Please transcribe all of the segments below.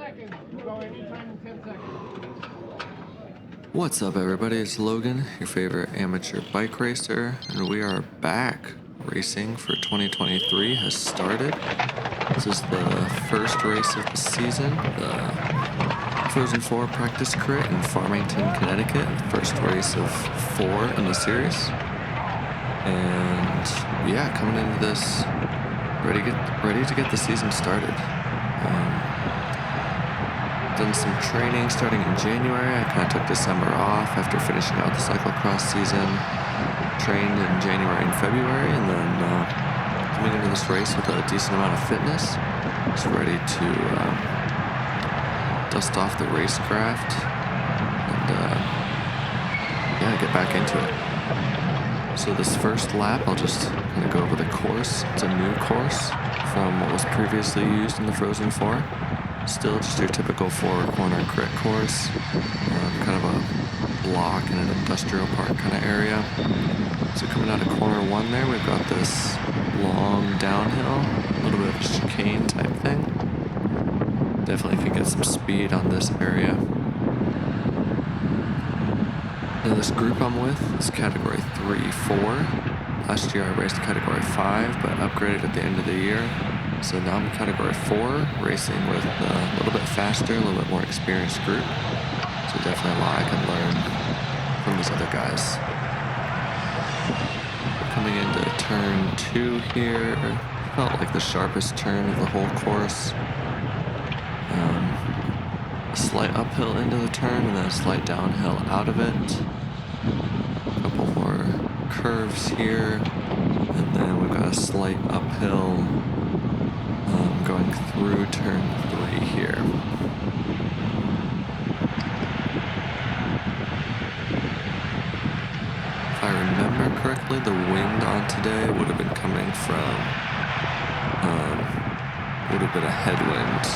seconds. Go anytime in 10 seconds. What's up, everybody? It's Logan, your favorite amateur bike racer, and we are back. Racing for 2023 has started. This is the first race of the season, the Frozen 4 practice crit in Farmington, Connecticut. First race of 4 in the series. And yeah, coming into this, ready to get the season started. Done some training starting in January. I kind of took December off after finishing out the cyclocross season. Trained in January and February, and then coming into this race with a decent amount of fitness. Just ready to dust off the racecraft and get back into it. So this first lap, I'll just kind of go over the course. It's a new course from what was previously used in the Frozen 4. Still just your typical 4-corner crit course, kind of a block in an industrial park kind of area. So coming out of corner 1 there, we've got this long downhill, a little bit of a chicane type thing. Definitely can get some speed on this area. Now this group I'm with is category 3-4. Last year I raced category 5, but upgraded at the end of the year. So now I'm category 4, racing with a little bit faster, a little bit more experienced group. So definitely a lot I can learn from these other guys. Coming into turn 2 here, felt like the sharpest turn of the whole course. A slight uphill into the turn and then a slight downhill out of it. A couple more curves here, and then we've got a slight uphill going through turn 3 here. If I remember correctly, the wind on today would have been coming from, would have been a headwind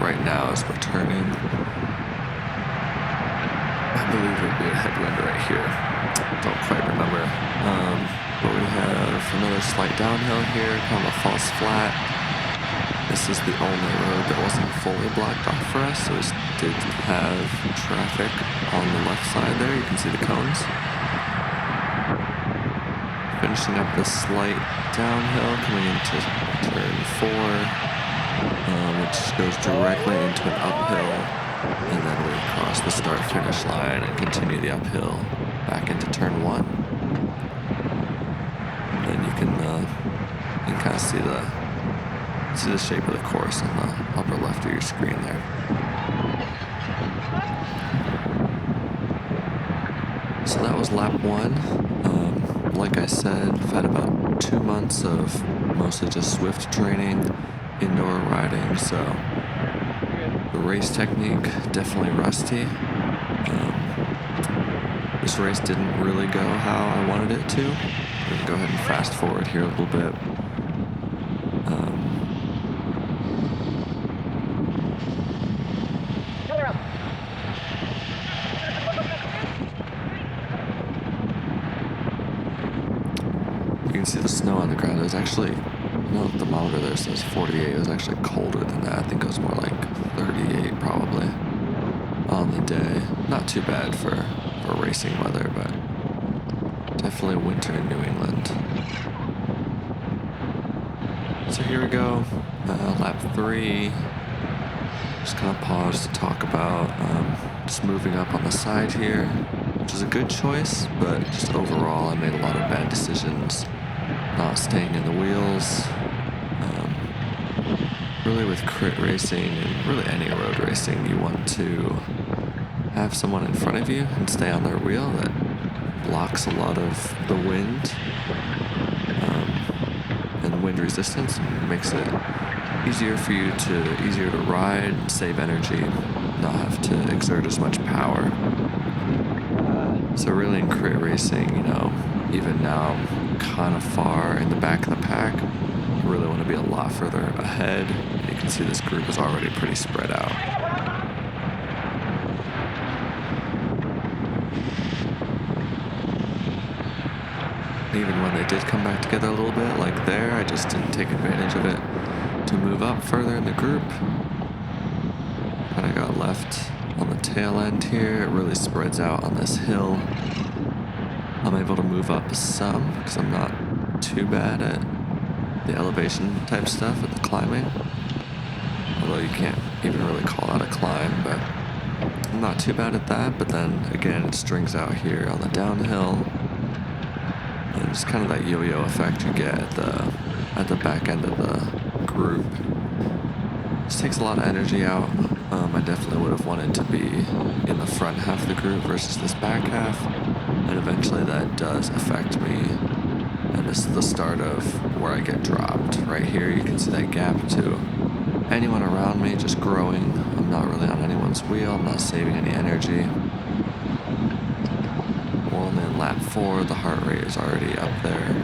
right now as we're turning. I believe it would be a headwind right here. Don't quite remember. But we have another slight downhill here, kind of a false flat. This is the only road that wasn't fully blocked off for us, so we did have traffic on the left side there. You can see the cones. Finishing up this slight downhill, coming into turn 4, which goes directly into an uphill, and then we cross the start-finish line and continue the uphill back into turn 1. And then you can kind of see the shape of the course on the upper left of your screen there. So that was lap 1. Like I said, I've had about 2 months of mostly just Swift training, indoor riding, so the race technique definitely rusty. This race didn't really go how I wanted it to. I'm going to go ahead and fast forward here a little bit. You can see the snow on the ground. It was actually, the thermometer there says 48. It was actually colder than that. I think it was more like 38 probably on the day. Not too bad for racing weather, but definitely winter in New England. So here we go, lap 3. Just kind of pause to talk about just moving up on the side here, which is a good choice, but just overall I made a lot of bad decisions. Not staying in the wheels. Really with crit racing and really any road racing, you want to have someone in front of you and stay on their wheel that blocks a lot of the wind and wind resistance, and makes it easier to ride, save energy, not have to exert as much power. So really in crit racing, even now I'm kind of far in the back of the pack. I really want to be a lot further ahead. You can see this group is already pretty spread out. Even when they did come back together a little bit, like there, I just didn't take advantage of it to move up further in the group. kind of got left on the tail end here. It really spreads out on this hill. I'm able to move up some because I'm not too bad at the elevation type stuff, at the climbing. Although you can't even really call that a climb, but I'm not too bad at that. But then again, it strings out here on the downhill. And it's kind of that yo-yo effect you get at the back end of the group. This takes a lot of energy out. I definitely would have wanted to be in the front half of the group versus this back half. And eventually that does affect me. And this is the start of where I get dropped. Right here you can see that gap to anyone around me just growing. I'm not really on anyone's wheel. I'm not saving any energy. Well, and then lap 4, the heart rate is already up there.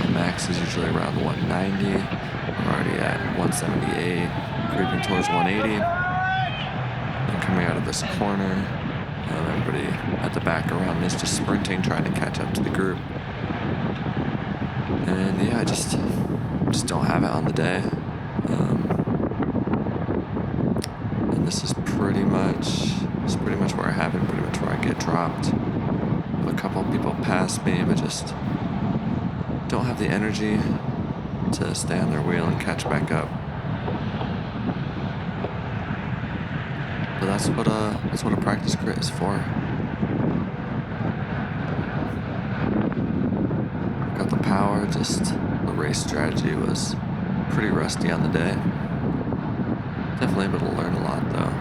My max is usually around 190. I'm already at 178, creeping towards 180. And coming out of this corner, everybody at the back around me is just sprinting, trying to catch up to the group. And yeah, I just don't have it on the day. And this is pretty much where I have it, pretty much where I get dropped. A couple of people pass me, but just don't have the energy to stay on their wheel and catch back up. But that's what a practice crit is for. Got the power, just the race strategy was pretty rusty on the day. Definitely able to learn a lot though.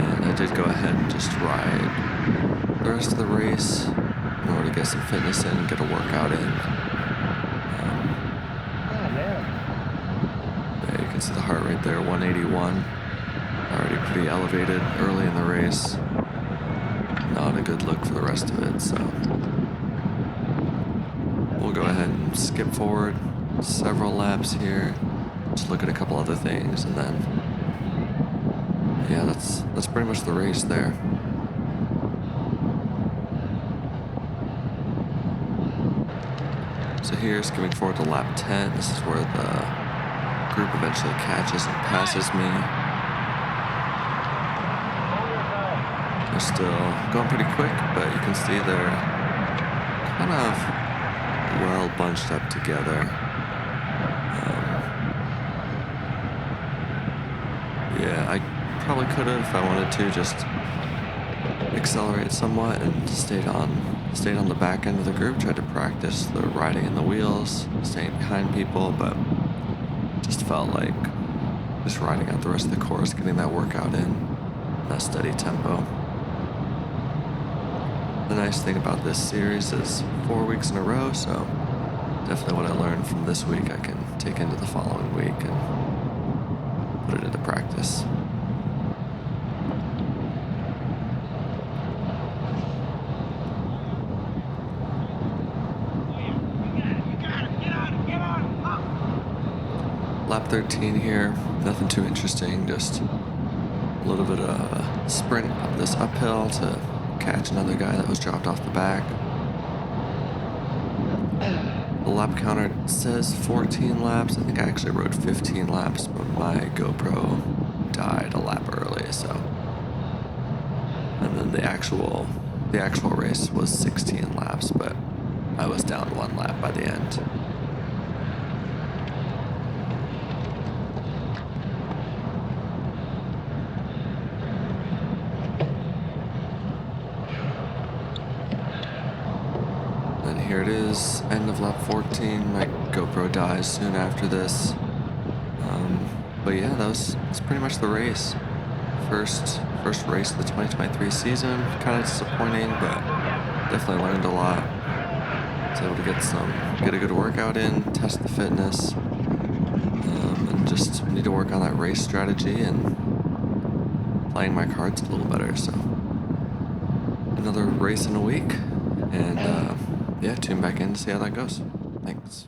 And I did go ahead and just ride the rest of the race in order to get some fitness in and get a workout in. Yeah, you can see the heart rate there, 181. Already pretty elevated early in the race. Not a good look for the rest of it, so we'll go ahead and skip forward several laps here. Just look at a couple other things, and then yeah, that's pretty much the race there. So here, skipping forward to lap 10, this is where the group eventually catches and passes me. They're still going pretty quick, but you can see they're kind of well bunched up together. Yeah, I probably could have, if I wanted to, just accelerate somewhat and stayed on the back end of the group, tried to practice the riding in the wheels, staying behind people, but just felt like just riding out the rest of the course, getting that workout in, that steady tempo. The nice thing about this series is 4 weeks in a row, so definitely what I learned from this week I can take into the following week and put it into practice. Lap 13 here, nothing too interesting, just a little bit of a sprint up this uphill to catch another guy that was dropped off the back. The lap counter says 14 laps. I think I actually rode 15 laps, but my GoPro died a lap early, so. And then the actual race was 16 laps, but I was down 1 lap by the end. Here it is, end of lap 14. My GoPro dies soon after this. But yeah, that's pretty much the race. First race of the 2023 season. Kind of disappointing, but definitely learned a lot. Was able to get a good workout in, test the fitness, and just need to work on that race strategy and playing my cards a little better. So another race in a week, and yeah, tune back in to see how that goes. Thanks.